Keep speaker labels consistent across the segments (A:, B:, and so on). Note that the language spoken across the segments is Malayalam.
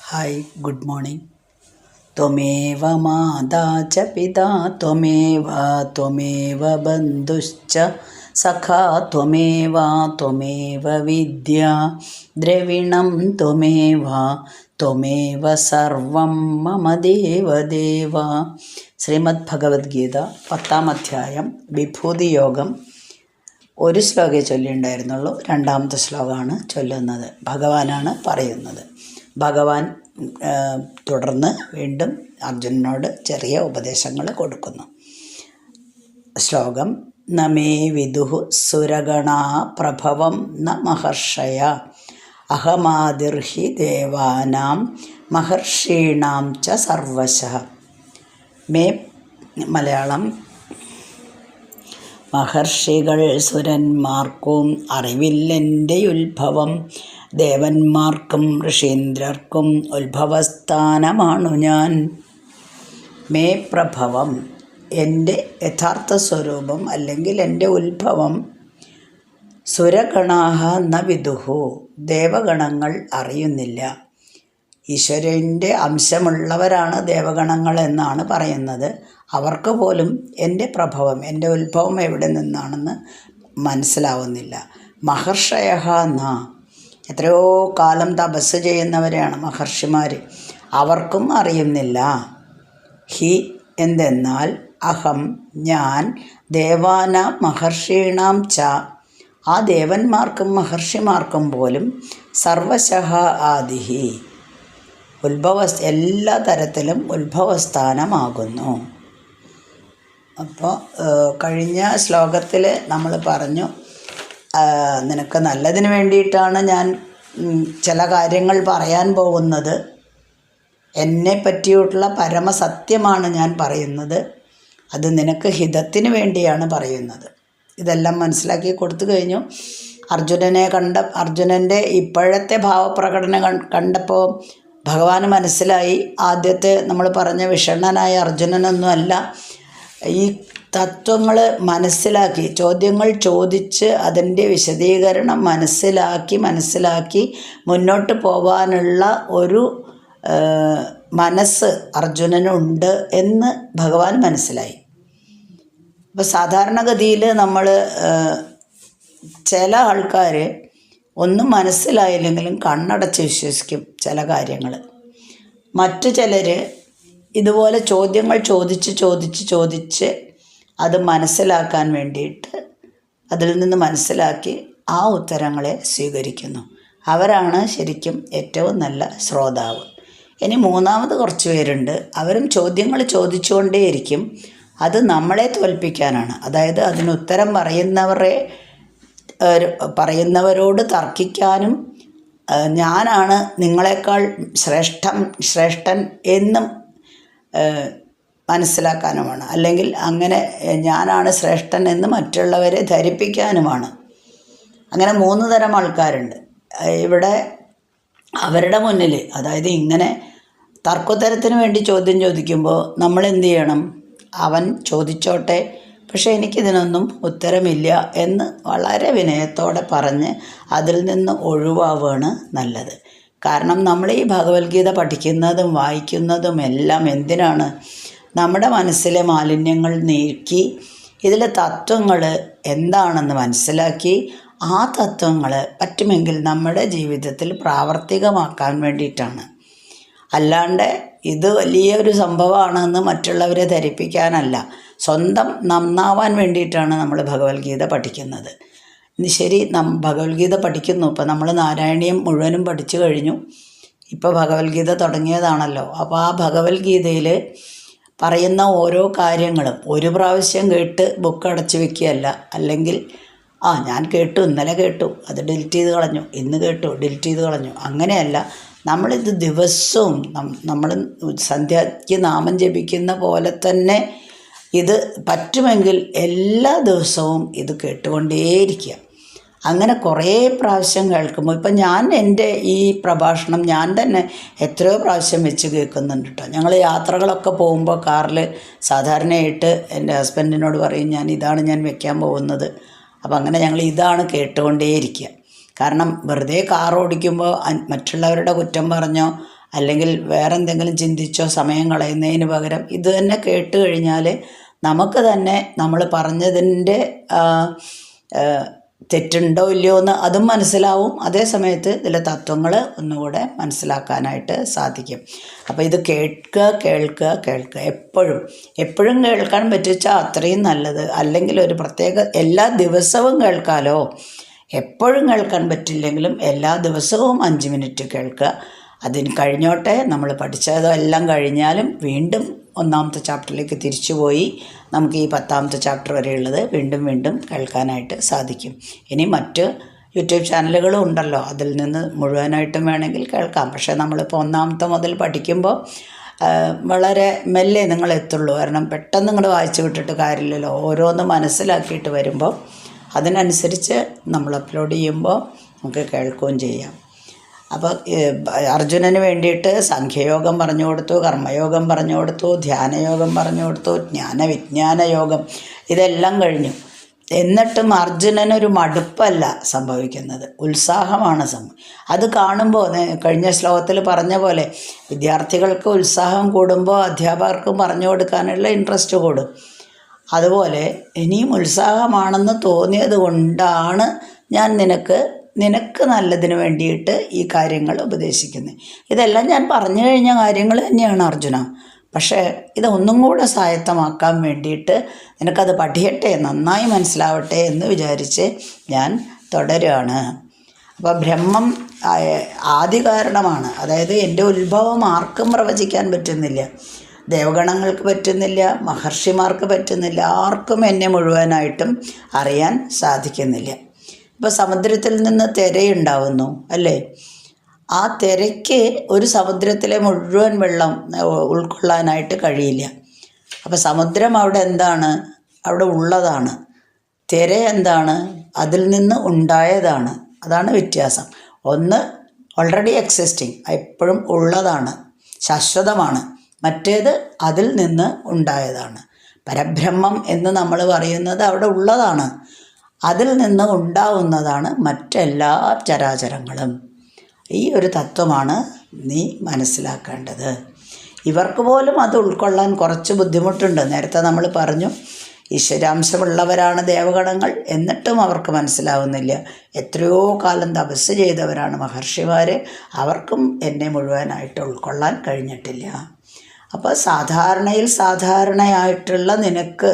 A: Hi, good morning. ത്വമേവ മാതാ ച പിതാ ത്വമേവ ബന്ധുശ്ച സഖാ ത്വമേവ വിദ്യാ ദ്രവിണം ത്വമേവ സർവം മമ ദേവദേവ. ശ്രീമദ് ഭഗവത്ഗീത 10-ാം അധ്യായം വിഭൂതി യോഗം. ഒരു ശ്ലോകേ ചൊല്ലിയിട്ടുണ്ടായിരുന്നുള്ളൂ. 2-ാമത്തെ ശ്ലോകമാണ് ചൊല്ലുന്നത്. ഭഗവാനാണ് പറയുന്നത്. ഭഗവാൻ തുടർന്ന് വീണ്ടും അർജുനനോട് ചെറിയ ഉപദേശങ്ങൾ കൊടുക്കുന്നു. ശ്ലോകം: നമേ വിദുഃ സുരഗണാ പ്രഭവം ന മഹർഷയ അഹമാദിർഹി ദേവാനാം മഹർഷീണാം ച സർവശഃ. മലയാളം: മഹർഷികൾ സുരന്മാർക്കും അറിവില്ലെൻ്റെ ഉത്ഭവം, ദേവന്മാർക്കും ഋഷീന്ദ്രർക്കും ഉത്ഭവസ്ഥാനമാണു ഞാൻ. പ്രഭവം, എൻ്റെ യഥാർത്ഥ സ്വരൂപം അല്ലെങ്കിൽ എൻ്റെ ഉത്ഭവം. സുരഗണാഹ ന വിദുഃ, ദേവഗണങ്ങൾ അറിയുന്നില്ല. ഈശ്വരൻ്റെ അംശമുള്ളവരാണ് ദേവഗണങ്ങൾ എന്നാണ് പറയുന്നത്. അവർക്ക് പോലും എൻ്റെ പ്രഭവം, എൻ്റെ ഉത്ഭവം എവിടെ നിന്നാണെന്ന് മനസ്സിലാവുന്നില്ല. മഹർഷയഃ ന, എത്രയോ കാലം തപസ് ചെയ്യുന്നവരെയാണ് മഹർഷിമാർ, അവർക്കും അറിയുന്നില്ല. ഹി, എന്തെന്നാൽ അഹം, ഞാൻ, ദേവാനാം മഹർഷീണാം ച, ആ ദേവന്മാർക്കും മഹർഷിമാർക്കും പോലും സർവശഃ ആദിഹി, എല്ലാ തരത്തിലും ഉത്ഭവസ്ഥാനമാകുന്നു. അപ്പോൾ കഴിഞ്ഞ ശ്ലോകത്തിൽ നമ്മൾ പറഞ്ഞു, നിനക്ക് നല്ലതിന് വേണ്ടിയിട്ടാണ് ഞാൻ ചില കാര്യങ്ങൾ പറയാൻ പോകുന്നത്, എന്നെ പറ്റിയിട്ടുള്ള പരമസത്യമാണ് ഞാൻ പറയുന്നത്, അത് നിനക്ക് ഹിതത്തിന് വേണ്ടിയാണ് പറയുന്നത്. ഇതെല്ലാം മനസ്സിലാക്കി കൊടുത്തു കഴിഞ്ഞു. അർജുനൻ്റെ ഇപ്പോഴത്തെ ഭാവപ്രകടനം കണ്ടപ്പോൾ ഭഗവാന് മനസ്സിലായി, ആദ്യത്തെ നമ്മൾ പറഞ്ഞ വിഷണ്ണനായ അർജുനനൊന്നും അല്ല. ഈ തത്വങ്ങൾ മനസ്സിലാക്കി, ചോദ്യങ്ങൾ ചോദിച്ച് അതിൻ്റെ വിശദീകരണം മനസ്സിലാക്കി മുന്നോട്ട് പോകാനുള്ള ഒരു മനസ്സ് അർജുനനുണ്ട് എന്ന് ഭഗവാൻ മനസ്സിലായി. അപ്പോൾ സാധാരണഗതിയിൽ നമ്മൾ ചില ആൾക്കാർ ഒന്നും മനസ്സിലായില്ലെങ്കിലും കണ്ണടച്ച് വിശ്വസിക്കും ചില കാര്യങ്ങൾ. മറ്റു ചിലർ ഇതുപോലെ ചോദ്യങ്ങൾ ചോദിച്ച് അത് മനസ്സിലാക്കാൻ വേണ്ടിയിട്ട് അതിൽ നിന്ന് മനസ്സിലാക്കി ആ ഉത്തരങ്ങളെ സ്വീകരിക്കുന്നു. അവരാണ് ശരിക്കും ഏറ്റവും നല്ല ശ്രോതാവ്. ഇനി മൂന്നാമത് കുറച്ച് പേരുണ്ട്, അവരും ചോദ്യങ്ങൾ ചോദിച്ചുകൊണ്ടേയിരിക്കും. അത് നമ്മളെ തോൽപ്പിക്കാനാണ്. അതായത് അതിന് ഉത്തരം പറയുന്നവരോട് തർക്കിക്കാനും ഞാനാണ് നിങ്ങളെക്കാൾ ശ്രേഷ്ഠൻ എന്നും മനസ്സിലാക്കാനുമാണ്. അല്ലെങ്കിൽ അങ്ങനെ ഞാനാണ് ശ്രേഷ്ഠൻ എന്ന് മറ്റുള്ളവരെ ധരിപ്പിക്കാനുമാണ്. അങ്ങനെ 3 തരം ആൾക്കാരുണ്ട് ഇവിടെ. അവരുടെ മുന്നിൽ, അതായത് ഇങ്ങനെ തർക്കുത്തരത്തിന് വേണ്ടി ചോദ്യം ചോദിക്കുമ്പോൾ നമ്മൾ എന്ത് ചെയ്യണം? അവൻ ചോദിച്ചോട്ടെ, പക്ഷേ എനിക്കിതിനൊന്നും ഉത്തരമില്ല എന്ന് വളരെ വിനയത്തോടെ പറഞ്ഞ് അതിൽ നിന്ന് ഒഴിവാവുകയാണ് നല്ലത്. കാരണം നമ്മൾ ഈ ഭഗവത്ഗീത പഠിക്കുന്നതും വായിക്കുന്നതും എല്ലാം എന്തിനാണ്? നമ്മുടെ മനസ്സിലെ മാലിന്യങ്ങൾ നീക്കി ഇതിലെ തത്വങ്ങൾ എന്താണെന്ന് മനസ്സിലാക്കി ആ തത്വങ്ങൾ പറ്റുമെങ്കിൽ നമ്മുടെ ജീവിതത്തിൽ പ്രാവർത്തികമാക്കാൻ വേണ്ടിയിട്ടാണ്. അല്ലാണ്ട് ഇത് വലിയൊരു സംഭവമാണെന്ന് മറ്റുള്ളവരെ ധരിപ്പിക്കാനല്ല, സ്വന്തം നന്നാവാൻ വേണ്ടിയിട്ടാണ് നമ്മൾ ഭഗവത്ഗീത പഠിക്കുന്നത്. ശരി, ഭഗവത്ഗീത പഠിക്കുന്നു. ഇപ്പോൾ നമ്മൾ നാരായണീയം മുഴുവനും പഠിച്ചു കഴിഞ്ഞു. ഇപ്പോൾ ഭഗവത്ഗീത തുടങ്ങിയതാണല്ലോ. അപ്പോൾ ആ ഭഗവത്ഗീതയിൽ പറയുന്ന ഓരോ കാര്യങ്ങളും ഒരു പ്രാവശ്യം കേട്ട് ബുക്ക് അടച്ചു വയ്ക്കുകയല്ല. അല്ലെങ്കിൽ ഞാൻ കേട്ടു, ഇന്നലെ കേട്ടു, അത് ഡിലീറ്റ് ചെയ്ത് കളഞ്ഞു, ഇന്ന് കേട്ടു, ഡിലീറ്റ് ചെയ്ത് കളഞ്ഞു, അങ്ങനെയല്ല. നമ്മളിത് ദിവസവും നമ്മൾ സന്ധ്യയ്ക്ക് നാമം ജപിക്കുന്ന പോലെ തന്നെ ഇത് പറ്റുമെങ്കിൽ എല്ലാ ദിവസവും ഇത് കേട്ടുകൊണ്ടേയിരിക്കുക. അങ്ങനെ കുറേ പ്രാവശ്യം കേൾക്കുമ്പോൾ, ഇപ്പം ഞാൻ എൻ്റെ ഈ പ്രഭാഷണം ഞാൻ തന്നെ എത്രയോ പ്രാവശ്യം വെച്ച് കേൾക്കുന്നുണ്ട് കേട്ടോ. ഞങ്ങൾ യാത്രകളൊക്കെ പോകുമ്പോൾ കാറിൽ സാധാരണയായിട്ട് എൻ്റെ ഹസ്ബൻഡിനോട് പറയും, ഇതാണ് ഞാൻ വെക്കാൻ പോകുന്നത്. അപ്പം അങ്ങനെ ഞങ്ങൾ ഇതാണ് കേട്ടുകൊണ്ടേയിരിക്കുക. കാരണം വെറുതെ കാർ ഓടിക്കുമ്പോൾ മറ്റുള്ളവരുടെ കുറ്റം പറഞ്ഞോ അല്ലെങ്കിൽ വേറെ എന്തെങ്കിലും ചിന്തിച്ചോ സമയം കളയുന്നതിന് പകരം ഇത് തന്നെ കേട്ട് കഴിഞ്ഞാൽ നമുക്ക് തന്നെ നമ്മൾ പറഞ്ഞതിൻ്റെ തെറ്റുണ്ടോ ഇല്ലയോ എന്ന് അതും മനസ്സിലാവും. അതേ സമയത്ത് ഇതിലെ തത്വങ്ങൾ ഒന്നുകൂടെ മനസ്സിലാക്കാനായിട്ട് സാധിക്കും. അപ്പോൾ ഇത് കേൾക്കുക എപ്പോഴും കേൾക്കാൻ പറ്റിച്ചാൽ അത്രയും നല്ലത്. അല്ലെങ്കിൽ ഒരു പ്രത്യേക എല്ലാ ദിവസവും കേൾക്കാമല്ലോ. എപ്പോഴും കേൾക്കാൻ പറ്റില്ലെങ്കിലും എല്ലാ ദിവസവും 5 മിനിറ്റ് കേൾക്കുക. അതിന് കഴിഞ്ഞോട്ടെ, നമ്മൾ പഠിച്ചതെല്ലാം കഴിഞ്ഞാലും വീണ്ടും 1ാമത്തെ ചാപ്റ്ററിലേക്ക് തിരിച്ചുപോയി നമുക്ക് ഈ 10ാമത്തെ ചാപ്റ്റർ വരെയുള്ളത് വീണ്ടും കേൾക്കാനായിട്ട് സാധിക്കും. ഇനി മറ്റ് യൂട്യൂബ് ചാനലുകളും ഉണ്ടല്ലോ, അതിൽ നിന്ന് മുഴുവനായിട്ടും വേണമെങ്കിൽ കേൾക്കാം. പക്ഷേ നമ്മളിപ്പോൾ 1ാമത്തെ മുതൽ പഠിക്കുമ്പോൾ വളരെ മെല്ലെ നിങ്ങൾ എത്തുള്ളൂ. കാരണം പെട്ടെന്ന് നിങ്ങൾ വായിച്ചു വിട്ടിട്ട് കാര്യമില്ലല്ലോ. ഓരോന്ന് മനസ്സിലാക്കിയിട്ട് വരുമ്പോൾ അതിനനുസരിച്ച് നമ്മൾ അപ്ലോഡ് ചെയ്യുമ്പോൾ നമുക്ക് കേൾക്കുകയും ചെയ്യാം. അപ്പോൾ അർജുനന് വേണ്ടിയിട്ട് സംഖ്യയോഗം പറഞ്ഞു കൊടുത്തു, കർമ്മയോഗം പറഞ്ഞു കൊടുത്തു, ധ്യാനയോഗം പറഞ്ഞു കൊടുത്തു, വിജ്ഞാന യോഗം, ഇതെല്ലാം കഴിഞ്ഞു. എന്നിട്ടും അർജുനനൊരു മടുപ്പല്ല സംഭവിക്കുന്നത്, ഉത്സാഹമാണ് അത് കാണുമ്പോൾ കഴിഞ്ഞ ശ്ലോകത്തിൽ പറഞ്ഞ പോലെ വിദ്യാർത്ഥികൾക്ക് ഉത്സാഹം കൂടുമ്പോൾ അധ്യാപകർക്കും പറഞ്ഞു കൊടുക്കാനുള്ള ഇൻട്രസ്റ്റ് കൂടും. അതുപോലെ ഇനിയും ഉത്സാഹമാണെന്ന് തോന്നിയത് കൊണ്ടാണ് ഞാൻ നിനക്ക് നല്ലതിന് വേണ്ടിയിട്ട് ഈ കാര്യങ്ങൾ ഉപദേശിക്കുന്നത്. ഇതെല്ലാം ഞാൻ പറഞ്ഞു കഴിഞ്ഞ കാര്യങ്ങൾ തന്നെയാണ് അർജുന. പക്ഷേ ഇതൊന്നും കൂടെ സ്വായത്തമാക്കാൻ വേണ്ടിയിട്ട് നിനക്കത് പഠിയട്ടെ, നന്നായി മനസ്സിലാവട്ടെ എന്ന് വിചാരിച്ച് ഞാൻ തുടരുകയാണ്. അപ്പോൾ ബ്രഹ്മം ആദികാരണമാണ്. അതായത് എൻ്റെ ഉത്ഭവം ആർക്കും പ്രവചിക്കാൻ പറ്റുന്നില്ല. ദേവഗണങ്ങൾക്ക് പറ്റുന്നില്ല, മഹർഷിമാർക്ക് പറ്റുന്നില്ല, ആർക്കും എന്നെ മുഴുവനായിട്ടും അറിയാൻ സാധിക്കുന്നില്ല. ഇപ്പോൾ സമുദ്രത്തിൽ നിന്ന് തിരയുണ്ടാവുന്നു അല്ലേ? ആ തിരയ്ക്ക് ഒരു സമുദ്രത്തിലെ മുഴുവൻ വെള്ളം ഉൾക്കൊള്ളാനായിട്ട് കഴിയില്ല. അപ്പോൾ സമുദ്രം അവിടെ എന്താണ്? അവിടെ ഉള്ളതാണ്. തിര എന്താണ്? അതിൽ നിന്ന് ഉണ്ടായതാണ്. അതാണ് വ്യത്യാസം. ഒന്ന് ഓൾറെഡി എക്സിസ്റ്റിംഗ്, എപ്പോഴും ഉള്ളതാണ്, ശാശ്വതമാണ്. മറ്റേത് അതിൽ നിന്ന് ഉണ്ടായതാണ്. പരബ്രഹ്മം എന്ന് നമ്മൾ പറയുന്നത് അവിടെ ഉള്ളതാണ്, അതിൽ നിന്ന് ഉണ്ടാവുന്നതാണ് മറ്റെല്ലാ ചരാചരങ്ങളും. ഈ ഒരു തത്വമാണ് നീ മനസ്സിലാക്കേണ്ടത്. ഇവർക്ക് പോലും അത് ഉൾക്കൊള്ളാൻ കുറച്ച് ബുദ്ധിമുട്ടുണ്ട്. നേരത്തെ നമ്മൾ പറഞ്ഞു ഈശ്വരാംശമുള്ളവരാണ് ദേവഗണങ്ങൾ, എന്നിട്ടും അവർക്ക് മനസ്സിലാവുന്നില്ല. എത്രയോ കാലം തപസ് ചെയ്തവരാണ് മഹർഷിമാർ, അവർക്കും എന്നെ മുഴുവനായിട്ട് ഉൾക്കൊള്ളാൻ കഴിഞ്ഞിട്ടില്ല. അപ്പോൾ സാധാരണയായിട്ടുള്ള നിനക്ക്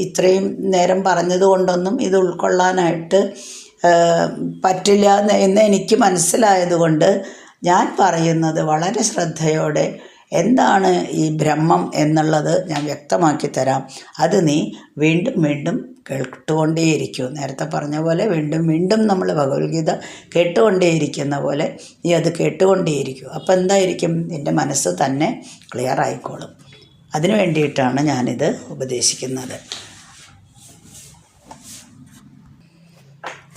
A: ഇത്രയും നേരം പറഞ്ഞതുകൊണ്ടൊന്നും ഇത് ഉൾക്കൊള്ളാനായിട്ട് പറ്റില്ല എന്ന് എനിക്ക് മനസ്സിലായതുകൊണ്ട് ഞാൻ പറയുന്നത് വളരെ ശ്രദ്ധയോടെ എന്താണ് ഈ ബ്രഹ്മം എന്നുള്ളത് ഞാൻ വ്യക്തമാക്കി തരാം. അത് നീ വീണ്ടും കേട്ടുകൊണ്ടേയിരിക്കൂ. നേരത്തെ പറഞ്ഞ പോലെ വീണ്ടും നമ്മൾ ഭഗവത്ഗീത കേട്ടുകൊണ്ടേയിരിക്കുന്ന പോലെ നീ അത് കേട്ടുകൊണ്ടേയിരിക്കൂ. അപ്പോൾ എന്തായിരിക്കും? നിൻ്റെ മനസ്സ് തന്നെ ക്ലിയർ ആയിക്കോളും. അതിനു വേണ്ടിയിട്ടാണ് ഞാനിത് ഉപദേശിക്കുന്നത്.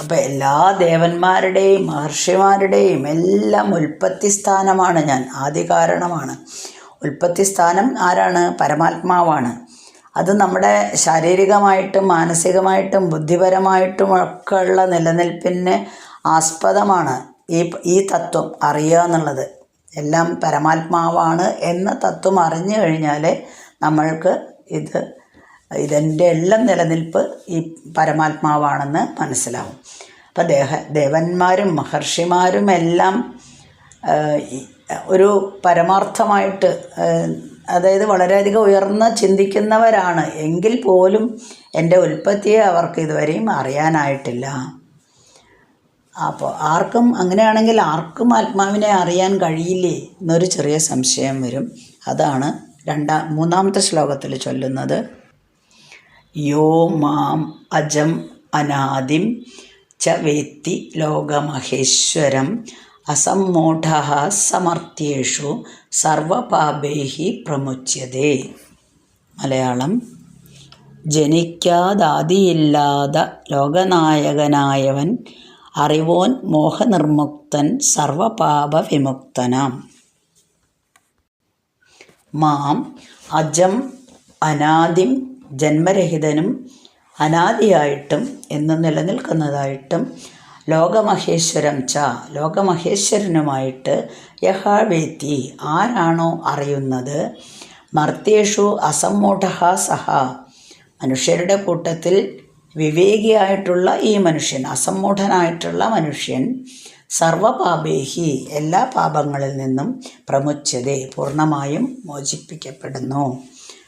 A: അപ്പോൾ എല്ലാ ദേവന്മാരുടെയും മഹർഷിമാരുടെയും എല്ലാം ഉൽപ്പത്തി സ്ഥാനമാണ് ഞാൻ, ആദികാരണമാണ്. ഉൽപ്പത്തി സ്ഥാനം ആരാണ്? പരമാത്മാവാണ്. അത് നമ്മുടെ ശാരീരികമായിട്ടും മാനസികമായിട്ടും ബുദ്ധിപരമായിട്ടും ഒക്കെ ഉള്ള നിലനിൽപ്പിന് ആസ്പദമാണ് ഈ തത്വം അറിയുക എന്നുള്ളത്. എല്ലാം പരമാത്മാവാണ് എന്ന തത്വം അറിഞ്ഞു കഴിഞ്ഞാൽ നമ്മൾക്ക് ഇതിൻ്റെ എല്ലാം നിലനിൽപ്പ് ഈ പരമാത്മാവാണെന്ന് മനസ്സിലാവും. അപ്പം ദേവന്മാരും മഹർഷിമാരും എല്ലാം ഒരു പരമാർത്ഥമായിട്ട്, അതായത് വളരെയധികം ഉയർന്ന ചിന്തിക്കുന്നവരാണ്. എങ്കിൽ പോലും എൻ്റെ ഉൽപ്പത്തിയെ അവർക്ക് ഇതുവരെയും അറിയാനായിട്ടില്ല. അപ്പോൾ അങ്ങനെയാണെങ്കിൽ ആർക്കും ആത്മാവിനെ അറിയാൻ കഴിയില്ലേ എന്നൊരു ചെറിയ സംശയം വരും. അതാണ് 3ാമത്തെ ശ്ലോകത്തിൽ ചൊല്ലുന്നത്. യോ മാം അജം അനാദിം ച വേത്തി ലോകമഹേശ്വരം അസമ്മൂഢഃ സമർത്ഥ്യേഷു സർവപാപൈഹി പ്രമുച്യതേ. മലയാളം: ജനിക്കാതാദിയില്ലാത ലോകനായകനായവൻ, അറിവോൻ മോഹനിർമുക്തൻ, സർവപാപ വിമുക്തനാം. മാം അജം അനാദിം, ജന്മരഹിതനും അനാദിയായിട്ടും എന്ന് നിലനിൽക്കുന്നതായിട്ടും ലോകമഹേശ്വരം ച, ലോകമഹേശ്വരനുമായിട്ട് യഹ വേത്തി, ആരാണോ അറിയുന്നത്, മർത്തേഷു അസമ്മൂഢ സഹ, മനുഷ്യരുടെ കൂട്ടത്തിൽ വിവേകിയായിട്ടുള്ള ഈ മനുഷ്യൻ, അസമ്മൂഢനായിട്ടുള്ള മനുഷ്യൻ, സർവപാപേഹി, എല്ലാ പാപങ്ങളിൽ നിന്നും പ്രമുച്യതേ, പൂർണ്ണമായും മോചിപ്പിക്കപ്പെടുന്നു.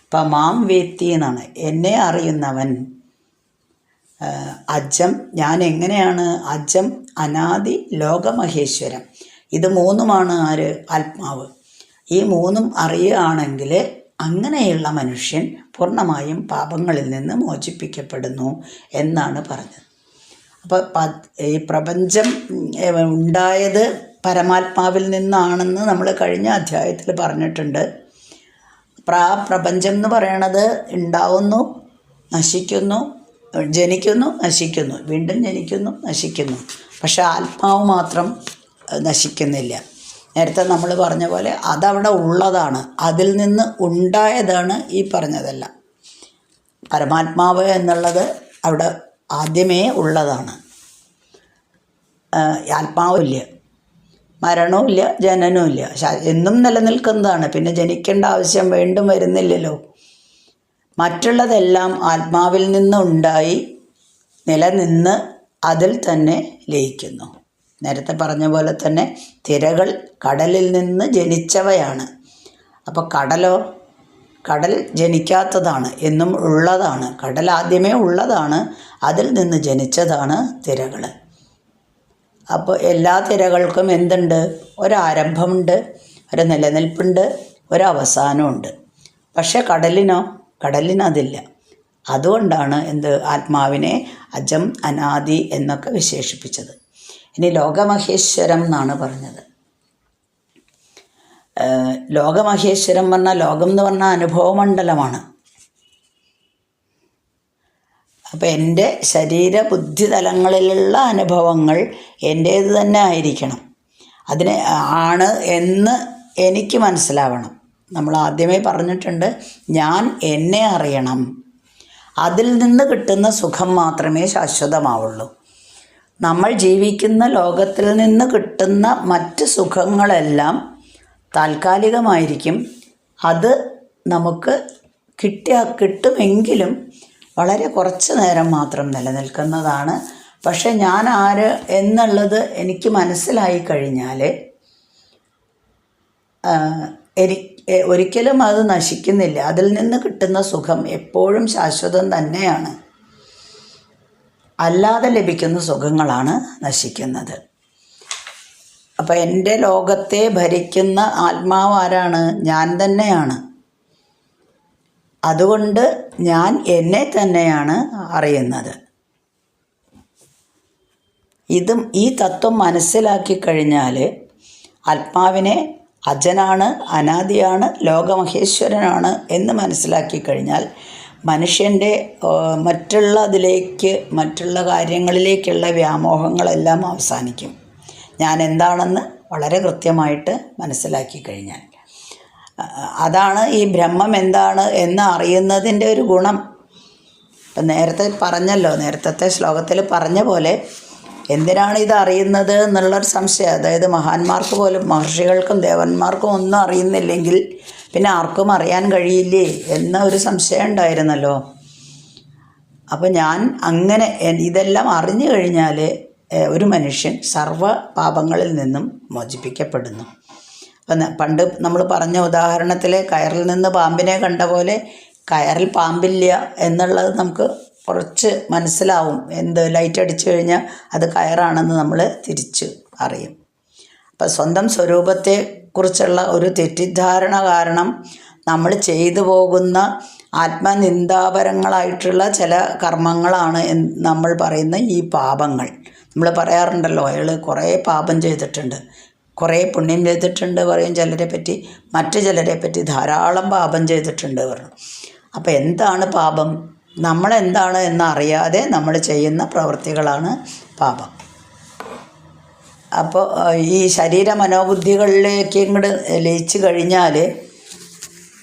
A: അപ്പം മാം വേത്തി എന്നാണ്, എന്നെ അറിയുന്നവൻ. അജം, ഞാൻ എങ്ങനെയാണ്? അജം, അനാദി, ലോകമഹേശ്വരം. ഇത് മൂന്നുമാണ് ആര്? ആത്മാവ്. ഈ മൂന്നും അറിയുകയാണെങ്കിൽ അങ്ങനെയുള്ള മനുഷ്യൻ പൂർണ്ണമായും പാപങ്ങളിൽ നിന്ന് മോചിപ്പിക്കപ്പെടുന്നു എന്നാണ് പറഞ്ഞത്. അപ്പോൾ ഈ പ്രപഞ്ചം ഉണ്ടായത് പരമാത്മാവിൽ നിന്നാണെന്ന് നമ്മൾ കഴിഞ്ഞ അധ്യായത്തിൽ പറഞ്ഞിട്ടുണ്ട്. പ്രപഞ്ചം എന്ന് പറയണത് ഉണ്ടാവുന്നു, നശിക്കുന്നു, ജനിക്കുന്നു, നശിക്കുന്നു, വീണ്ടും ജനിക്കുന്നു, നശിക്കുന്നു. പക്ഷെ ആത്മാവ് മാത്രം നശിക്കുന്നില്ല. നേരത്തെ നമ്മൾ പറഞ്ഞ പോലെ അതവിടെ ഉള്ളതാണ്, അതിൽ നിന്ന് ഉണ്ടായതാണ് ഈ പറഞ്ഞതെല്ലാം. പരമാത്മാവ് എന്നുള്ളത് അവിടെ ആദ്യമേ ഉള്ളതാണ്. ആത്മാവില്ല, മരണവുമില്ല, ജനനവുമില്ല, എന്നും നിലനിൽക്കുന്നതാണ്. പിന്നെ ജനിക്കേണ്ട ആവശ്യം വീണ്ടും വരുന്നില്ലല്ലോ. മറ്റുള്ളതെല്ലാം ആത്മാവിൽ നിന്ന് ഉണ്ടായി നിലനിന്ന് അതിൽ തന്നെ ലയിക്കുന്നു. നേരത്തെ പറഞ്ഞ പോലെ തന്നെ തിരകൾ കടലിൽ നിന്ന് ജനിച്ചവയാണ്. അപ്പോൾ കടലോ? കടൽ ജനിക്കാത്തതാണ്, എന്നും ഉള്ളതാണ്. കടൽ ആദ്യമേ ഉള്ളതാണ്, അതിൽ നിന്ന് ജനിച്ചതാണ് തിരകൾ. അപ്പോൾ എല്ലാ തിരകൾക്കും എന്തുണ്ട്? ഒരാരംഭമുണ്ട്, ഒരു നിലനിൽപ്പുണ്ട്, ഒരവസാനമുണ്ട്. പക്ഷെ കടലിനോ? കടലിനതില്ല. അതുകൊണ്ടാണ് ആത്മാവിനെ അജം, അനാദി എന്നൊക്കെ വിശേഷിപ്പിച്ചത്. ഇനി ലോകമഹേശ്വരം എന്നാണ് പറഞ്ഞത്. ലോകമഹേശ്വരം പറഞ്ഞാൽ, ലോകം എന്ന് പറഞ്ഞാൽ അനുഭവമണ്ഡലമാണ്. അപ്പോൾ എൻ്റെ ശരീര ബുദ്ധി തലങ്ങളിലുള്ള അനുഭവങ്ങൾ എൻ്റേത് തന്നെ ആയിരിക്കണം. അതിന് ആണ് എന്ന് എനിക്ക് മനസ്സിലാവണം. നമ്മൾ ആദ്യമേ പറഞ്ഞിട്ടുണ്ട്, ഞാൻ എന്നെ അറിയണം. അതിൽ നിന്ന് കിട്ടുന്ന സുഖം മാത്രമേ ശാശ്വതമാവുള്ളൂ. നമ്മൾ ജീവിക്കുന്ന ലോകത്തിൽ നിന്ന് കിട്ടുന്ന മറ്റ് സുഖങ്ങളെല്ലാം താൽക്കാലികമായിരിക്കും. അത് നമുക്ക് കിട്ടുമെങ്കിലും വളരെ കുറച്ച് നേരം മാത്രം നിലനിൽക്കുന്നതാണ്. പക്ഷെ ഞാൻ ആര് എന്നുള്ളത് എനിക്ക് മനസ്സിലായി കഴിഞ്ഞാൽ ഒരിക്കലും അത് നശിക്കുന്നില്ല. അതിൽ നിന്ന് കിട്ടുന്ന സുഖം എപ്പോഴും ശാശ്വതം തന്നെയാണ്. അല്ലാതെ ലഭിക്കുന്ന സുഖങ്ങളാണ് നശിക്കുന്നത്. അപ്പം എൻ്റെ ലോകത്തെ ഭരിക്കുന്ന ആത്മാവ് ആരാണ്? ഞാൻ തന്നെയാണ്. അതുകൊണ്ട് ഞാൻ എന്നെ തന്നെയാണ് അറിയുന്നത്. ഈ തത്വം മനസ്സിലാക്കി കഴിഞ്ഞാൽ ആത്മാവിനെ അജനാണ്, അനാദിയാണ്, ലോകമഹേശ്വരനാണ് എന്ന് മനസ്സിലാക്കി കഴിഞ്ഞാൽ മനുഷ്യൻ്റെ മറ്റുള്ള കാര്യങ്ങളിലേക്കുള്ള വ്യാമോഹങ്ങളെല്ലാം അവസാനിക്കും. ഞാൻ എന്താണെന്ന് വളരെ കൃത്യമായിട്ട് മനസ്സിലാക്കി കഴിഞ്ഞാൽ. അതാണ് ഈ ബ്രഹ്മം എന്താണ് എന്ന് അറിയുന്നതിൻ്റെ ഒരു ഗുണം. ഇപ്പം നേരത്തെ പറഞ്ഞല്ലോ, നേരത്തെ ശ്ലോകത്തിൽ പറഞ്ഞ പോലെ എന്തിനാണ് ഇത് അറിയുന്നത് എന്നുള്ളൊരു സംശയം. അതായത് മഹാന്മാർക്ക് പോലും, മഹർഷികൾക്കും ദേവന്മാർക്കും ഒന്നും അറിയുന്നില്ലെങ്കിൽ പിന്നെ ആർക്കും അറിയാൻ കഴിയില്ലേ എന്ന ഒരു സംശയം ഉണ്ടായിരുന്നല്ലോ. അപ്പോൾ ഞാൻ അങ്ങനെ ഇതെല്ലാം അറിഞ്ഞു കഴിഞ്ഞാൽ ഒരു മനുഷ്യൻ സർവ്വ പാപങ്ങളിൽ നിന്നും മോചിപ്പിക്കപ്പെടുന്നു. അപ്പം പണ്ട് നമ്മൾ പറഞ്ഞ ഉദാഹരണത്തിൽ കയറിൽ നിന്ന് പാമ്പിനെ കണ്ട പോലെ കയറിൽ പാമ്പില്ല എന്നുള്ളത് നമുക്ക് കുറച്ച് മനസ്സിലാവും. ലൈറ്റ് അടിച്ചു കഴിഞ്ഞാൽ അത് കയറാണെന്ന് നമ്മൾ തിരിച്ച് അറിയും. അപ്പം സ്വന്തം സ്വരൂപത്തെക്കുറിച്ചുള്ള ഒരു തെറ്റിദ്ധാരണ കാരണം നമ്മൾ ചെയ്തു പോകുന്ന ആത്മനിന്ദാപരങ്ങളായിട്ടുള്ള ചില കർമ്മങ്ങളാണ് നമ്മൾ പറയുന്ന ഈ പാപങ്ങൾ. നമ്മൾ പറയാറുണ്ടല്ലോ, അയാൾ കുറേ പാപം ചെയ്തിട്ടുണ്ട്, കുറേ പുണ്യം ചെയ്തിട്ടുണ്ട് പറയും ചിലരെ പറ്റി, മറ്റു ചിലരെ പറ്റി ധാരാളം പാപം ചെയ്തിട്ടുണ്ട് പറഞ്ഞു. അപ്പോൾ എന്താണ് പാപം? നമ്മളെന്താണ് എന്നറിയാതെ നമ്മൾ ചെയ്യുന്ന പ്രവൃത്തികളാണ് പാപം. അപ്പോൾ ഈ ശരീര മനോബുദ്ധികളിലേക്ക് ഇങ്ങോട്ട് ലയിച്ചു കഴിഞ്ഞാൽ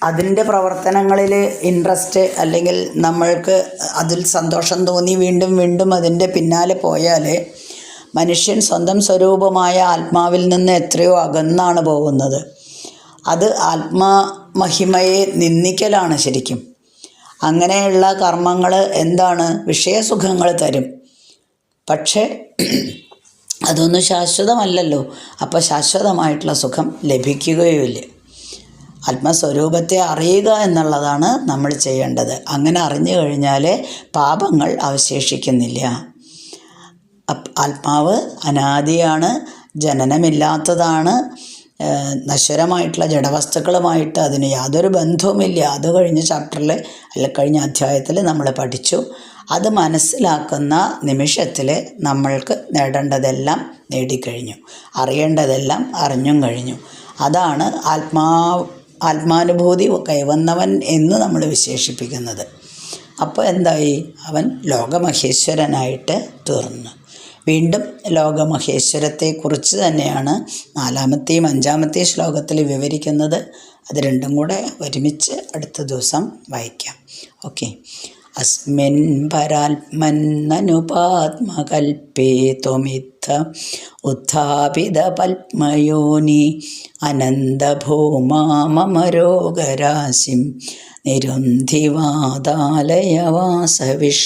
A: അതിൻ്റെ പ്രവർത്തനങ്ങളിൽ ഇൻട്രസ്റ്റ്, അല്ലെങ്കിൽ നമ്മൾക്ക് അതിൽ സന്തോഷം തോന്നി വീണ്ടും വീണ്ടും അതിൻ്റെ പിന്നാലെ പോയാൽ മനുഷ്യൻ സ്വന്തം സ്വരൂപമായ ആത്മാവിൽ നിന്ന് എത്രയോ അകന്നാണ് പോകുന്നത്. അത് ആത്മമഹിമയെ നിന്ദിക്കലാണ് ശരിക്കും. അങ്ങനെയുള്ള കർമ്മങ്ങൾ എന്താണ്? വിഷയസുഖങ്ങൾ തരും. പക്ഷേ അതൊന്നും ശാശ്വതമല്ലല്ലോ. അപ്പോൾ ശാശ്വതമായിട്ടുള്ള സുഖം ലഭിക്കുകയുമില്ല. ആത്മസ്വരൂപത്തെ അറിയുക എന്നുള്ളതാണ് നമ്മൾ ചെയ്യേണ്ടത്. അങ്ങനെ അറിഞ്ഞു കഴിഞ്ഞാൽ പാപങ്ങൾ അവശേഷിക്കുന്നില്ല. ആത്മാവ് അനാദിയാണ്, ജനനമില്ലാത്തതാണ്, നശ്വരമായിട്ടുള്ള ജഡവസ്തുക്കളുമായിട്ട് അതിന് യാതൊരു ബന്ധവുമില്ല. അത് കഴിഞ്ഞ ചാപ്റ്ററിൽ കഴിഞ്ഞ അധ്യായത്തിൽ നമ്മൾ പഠിച്ചു. അത് മനസ്സിലാക്കുന്ന നിമിഷത്തിൽ നമ്മൾക്ക് നേടേണ്ടതെല്ലാം നേടിക്കഴിഞ്ഞു, അറിയേണ്ടതെല്ലാം അറിഞ്ഞും കഴിഞ്ഞു. അതാണ് ആത്മാനുഭൂതി കൈവന്നവൻ എന്ന് നമ്മൾ വിശേഷിപ്പിക്കുന്നത്. അപ്പോൾ എന്തായി? അവൻ ലോകമഹേശ്വരനായിട്ട് തീർന്നു. വീണ്ടും ലോകമഹേശ്വരത്തെക്കുറിച്ച് തന്നെയാണ് 4ാമത്തെയും 5ാമത്തെയും ശ്ലോകത്തിൽ വിവരിക്കുന്നത്. അത് രണ്ടും കൂടെ ഒരുമിച്ച് അടുത്ത ദിവസം വായിക്കാം. ഓക്കെ. അസ്മിൻ പരാത്മന്നനുപാത്മകൽപ്പേ ത്വമിത്ത ഉത്ഥാപിത പത്മയോനി അനന്തഭൂമാ മമ രോഗരാശിം നിരുന്ധിവാതാലയ വാസവിഷ്ണു.